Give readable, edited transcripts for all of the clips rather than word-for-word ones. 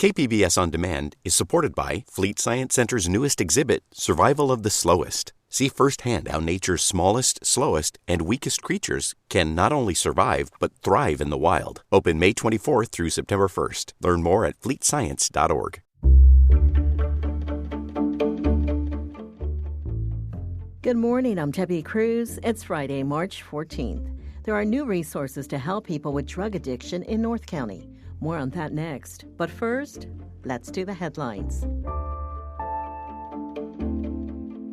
KPBS On Demand is supported by Fleet Science Center's newest exhibit, Survival of the Slowest. See firsthand how nature's smallest, slowest, and weakest creatures can not only survive, but thrive in the wild. Open May 24th through September 1st. Learn more at fleetscience.org. Good morning, I'm Debbie Cruz. It's Friday, March 14th. There are new resources to help people with drug addiction in North County. More on that next. But first, let's do the headlines.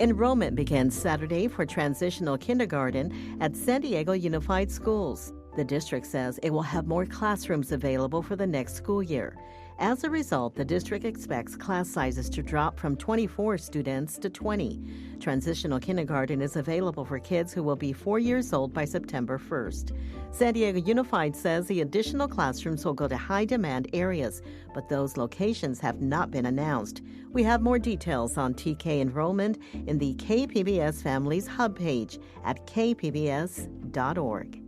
Enrollment begins Saturday for transitional kindergarten at San Diego Unified Schools. The district says it will have more classrooms available for the next school year. As a result, the district expects class sizes to drop from 24 students to 20. Transitional kindergarten is available for kids who will be 4 years old by September 1st. San Diego Unified says the additional classrooms will go to high-demand areas, but those locations have not been announced. We have more details on TK enrollment in the KPBS Families Hub page at kpbs.org.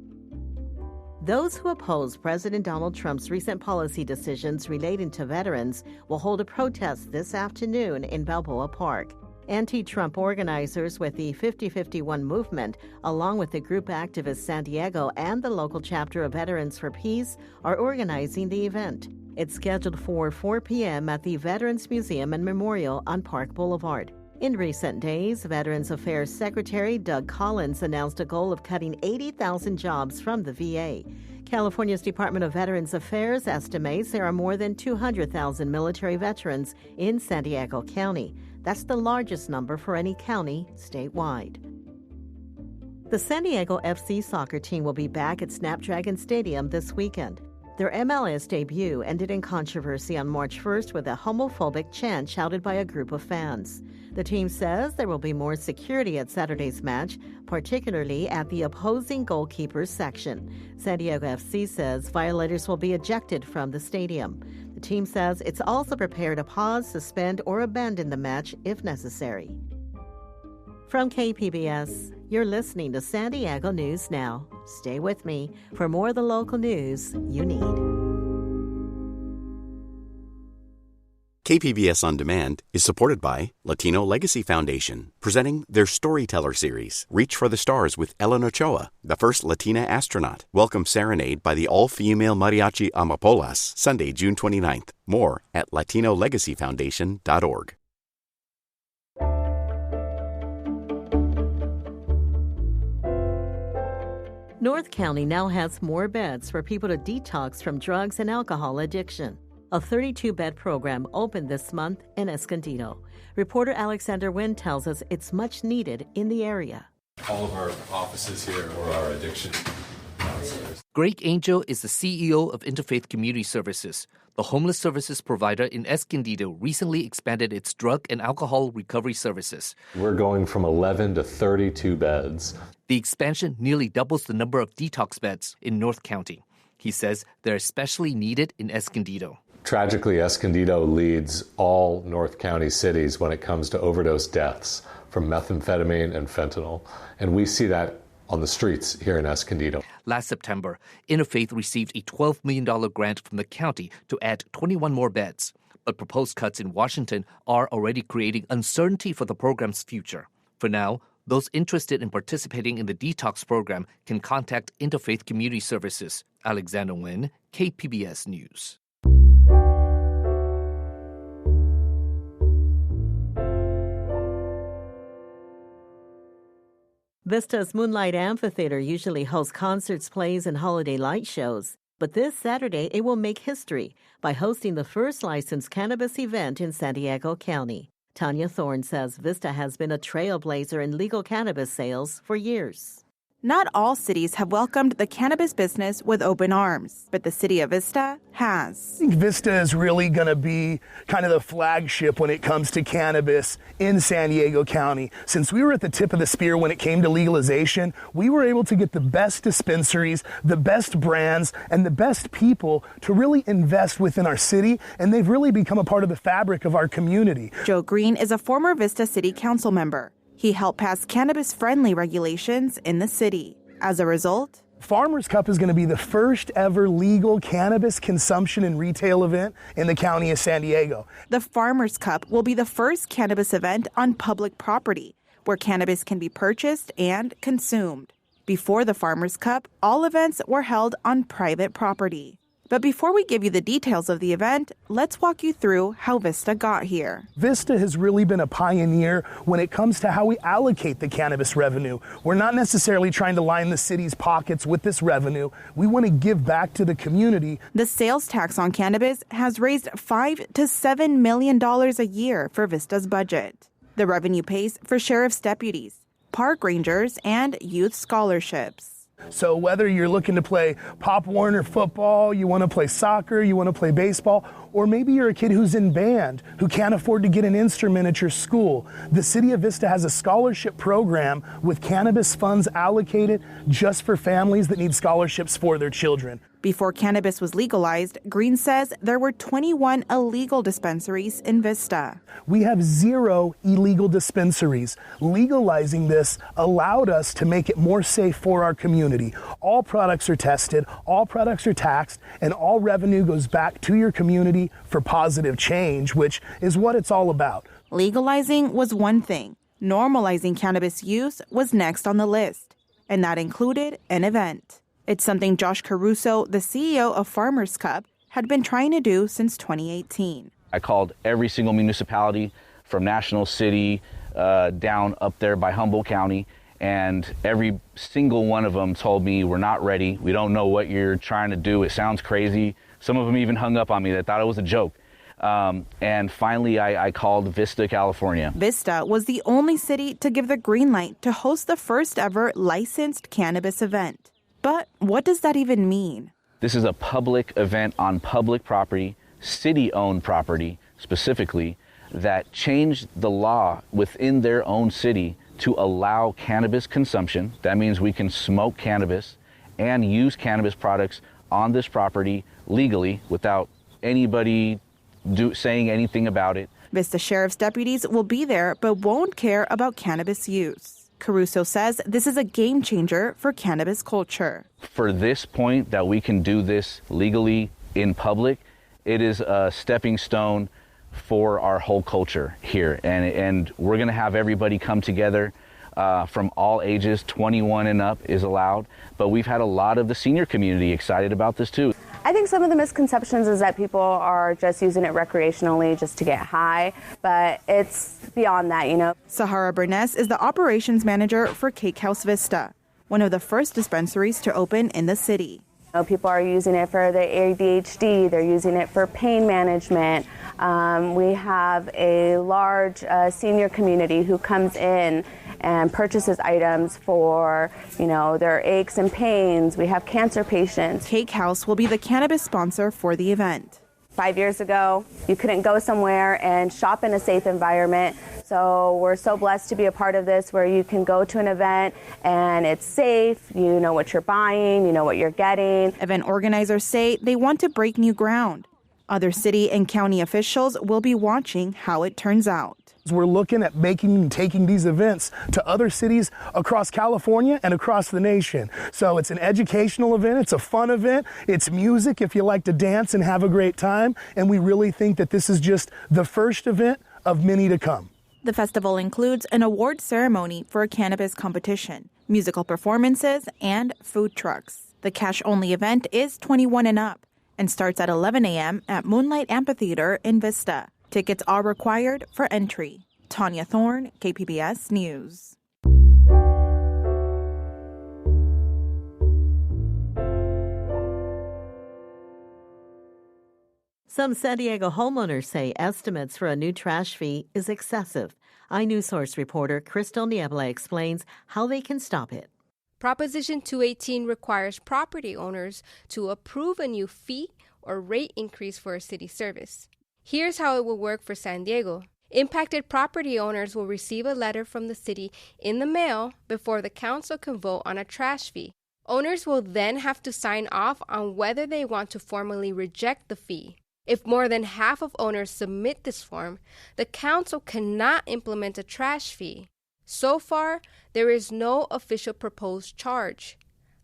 Those who oppose President Donald Trump's recent policy decisions relating to veterans will hold a protest this afternoon in Balboa Park. Anti-Trump organizers with the 5051 movement, along with the group activist San Diego and the local chapter of Veterans for Peace, are organizing the event. It's scheduled for 4 p.m. at the Veterans Museum and Memorial on Park Boulevard. In recent days, Veterans Affairs Secretary Doug Collins announced a goal of cutting 80,000 jobs from the VA. California's Department of Veterans Affairs estimates there are more than 200,000 military veterans in San Diego County. That's the largest number for any county statewide. The San Diego FC soccer team will be back at Snapdragon Stadium this weekend. Their MLS debut ended in controversy on March 1st with a homophobic chant shouted by a group of fans. The team says there will be more security at Saturday's match, particularly at the opposing goalkeeper's section. San Diego FC says violators will be ejected from the stadium. The team says it's also prepared to pause, suspend, or abandon the match if necessary. From KPBS, you're listening to San Diego News Now. Stay with me for more of the local news you need. KPBS On Demand is supported by Latino Legacy Foundation, presenting their Storyteller series, Reach for the Stars with Ellen Ochoa, the first Latina astronaut. Welcome Serenade by the all-female mariachi Amapolas, Sunday, June 29th. More at latinolegacyfoundation.org. North County now has more beds for people to detox from drugs and alcohol addiction. A 32-bed program opened this month in Escondido. Reporter Alexander Nguyen tells us it's much needed in the area. All of our offices here are our addiction counselors. Greg Angel is the CEO of Interfaith Community Services. The homeless services provider in Escondido recently expanded its drug and alcohol recovery services. We're going from 11 to 32 beds. The expansion nearly doubles the number of detox beds in North County. He says they're especially needed in Escondido. Tragically, Escondido leads all North County cities when it comes to overdose deaths from methamphetamine and fentanyl. And we see that on the streets here in Escondido. Last September, Interfaith received a $12 million grant from the county to add 21 more beds. But proposed cuts in Washington are already creating uncertainty for the program's future. For now, those interested in participating in the detox program can contact Interfaith Community Services. Alexander Nguyen, KPBS News. Vista's Moonlight Amphitheater usually hosts concerts, plays, and holiday light shows. But this Saturday, it will make history by hosting the first licensed cannabis event in San Diego County. Tanya Thorne says Vista has been a trailblazer in legal cannabis sales for years. Not all cities have welcomed the cannabis business with open arms, but the city of Vista has. I think Vista is really going to be kind of the flagship when it comes to cannabis in San Diego County. Since we were at the tip of the spear when it came to legalization, we were able to get the best dispensaries, the best brands, and the best people to really invest within our city, and they've really become a part of the fabric of our community. Joe Green is a former Vista City Council member. He helped pass cannabis-friendly regulations in the city. As a result, Farmers Cup is going to be the first ever legal cannabis consumption and retail event in the county of San Diego. The Farmers Cup will be the first cannabis event on public property, where cannabis can be purchased and consumed. Before the Farmers Cup, all events were held on private property. But before we give you the details of the event, let's walk you through how Vista got here. Vista has really been a pioneer when it comes to how we allocate the cannabis revenue. We're not necessarily trying to line the city's pockets with this revenue. We want to give back to the community. The sales tax on cannabis has raised $5 to $7 million a year for Vista's budget. The revenue pays for sheriff's deputies, park rangers, and youth scholarships. So whether you're looking to play Pop Warner football, you want to play soccer, you want to play baseball, or maybe you're a kid who's in band, who can't afford to get an instrument at your school, the City of Vista has a scholarship program with cannabis funds allocated just for families that need scholarships for their children. Before cannabis was legalized, Green says there were 21 illegal dispensaries in Vista. We have 0 illegal dispensaries. Legalizing this allowed us to make it more safe for our community. All products are tested, all products are taxed, and all revenue goes back to your community for positive change, which is what it's all about. Legalizing was one thing. Normalizing cannabis use was next on the list, and that included an event. It's something Josh Caruso, the CEO of Farmers Cup, had been trying to do since 2018. I called every single municipality from National City down up there by Humboldt County, and every single one of them told me, we're not ready. We don't know what you're trying to do. It sounds crazy. Some of them even hung up on me. They thought it was a joke. And finally, I called Vista, California. Vista was the only city to give the green light to host the first ever licensed cannabis event. But what does that even mean? This is a public event on public property, city-owned property specifically, that changed the law within their own city to allow cannabis consumption. That means we can smoke cannabis and use cannabis products on this property legally without anybody saying anything about it. Vista Sheriff's deputies will be there but won't care about cannabis use. Caruso says this is a game changer for cannabis culture. For this point that we can do this legally in public, it is a stepping stone for our whole culture here. And we're going to have everybody come together from all ages. 21 and up is allowed. But we've had a lot of the senior community excited about this too. I think some of the misconceptions is that people are just using it recreationally just to get high, but it's beyond that, you know. Sahara Burness is the operations manager for Cake House Vista, one of the first dispensaries to open in the city. You know, people are using it for their ADHD, they're using it for pain management. We have a large senior community who comes in and purchases items for, you know, their aches and pains. We have cancer patients. Cake House will be the cannabis sponsor for the event. 5 years ago, you couldn't go somewhere and shop in a safe environment. So we're so blessed to be a part of this, where you can go to an event and it's safe, you know what you're buying, you know what you're getting. Event organizers say they want to break new ground. Other city and county officials will be watching how it turns out. We're looking at making and taking these events to other cities across California and across the nation. So it's an educational event, it's a fun event, it's music if you like to dance and have a great time, and we really think that this is just the first event of many to come. The festival includes an award ceremony for a cannabis competition, musical performances, and food trucks. The cash-only event is 21 and up and starts at 11 a.m. at Moonlight Amphitheater in Vista. Tickets are required for entry. Tanya Thorne, KPBS News. Some San Diego homeowners say estimates for a new trash fee is excessive. iNewsSource reporter Crystal Niebla explains how they can stop it. Proposition 218 requires property owners to approve a new fee or rate increase for a city service. Here's how it will work for San Diego. Impacted property owners will receive a letter from the city in the mail before the council can vote on a trash fee. Owners will then have to sign off on whether they want to formally reject the fee. If more than half of owners submit this form, the council cannot implement a trash fee. So far, there is no official proposed charge.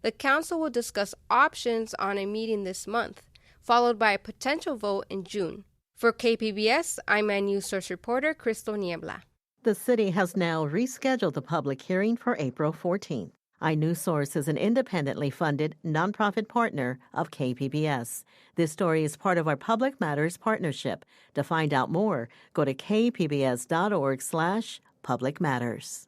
The council will discuss options on a meeting this month, followed by a potential vote in June. For KPBS, I'm a news source reporter, Crystal Niebla. The city has now rescheduled the public hearing for April 14th. iNewsSource is an independently funded nonprofit partner of KPBS. This story is part of our Public Matters partnership. To find out more, go to kpbs.org/publicmatters.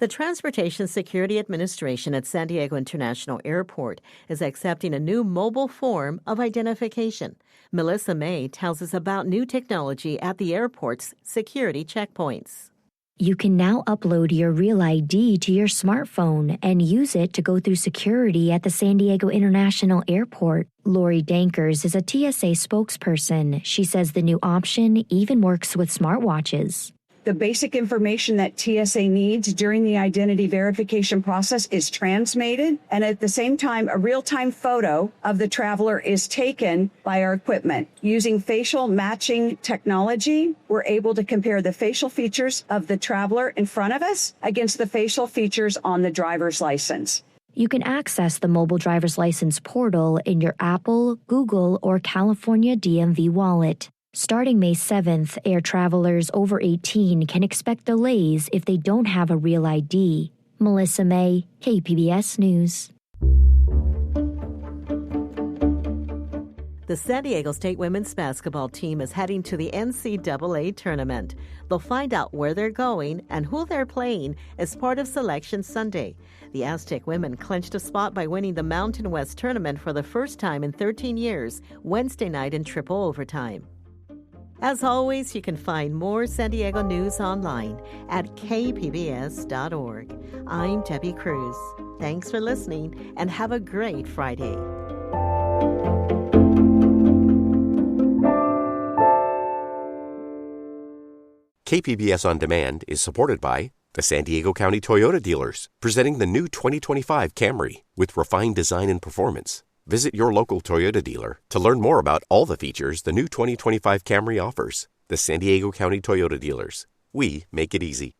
The Transportation Security Administration at San Diego International Airport is accepting a new mobile form of identification. Melissa May tells us about new technology at the airport's security checkpoints. You can now upload your Real ID to your smartphone and use it to go through security at the San Diego International Airport. Lori Dankers is a TSA spokesperson. She says the new option even works with smartwatches. The basic information that TSA needs during the identity verification process is transmitted, and at the same time, a real-time photo of the traveler is taken by our equipment. Using facial matching technology, we're able to compare the facial features of the traveler in front of us against the facial features on the driver's license. You can access the mobile driver's license portal in your Apple, Google, or California DMV wallet. Starting May 7th, air travelers over 18 can expect delays if they don't have a Real ID. Melissa May, KPBS News. The San Diego State women's basketball team is heading to the NCAA tournament. They'll find out where they're going and who they're playing as part of Selection Sunday. The Aztec women clinched a spot by winning the Mountain West tournament for the first time in 13 years, Wednesday night in triple overtime. As always, you can find more San Diego news online at kpbs.org. I'm Debbie Cruz. Thanks for listening and have a great Friday. KPBS On Demand is supported by the San Diego County Toyota dealers, presenting the new 2025 Camry with refined design and performance. Visit your local Toyota dealer to learn more about all the features the new 2025 Camry offers. The San Diego County Toyota dealers. We make it easy.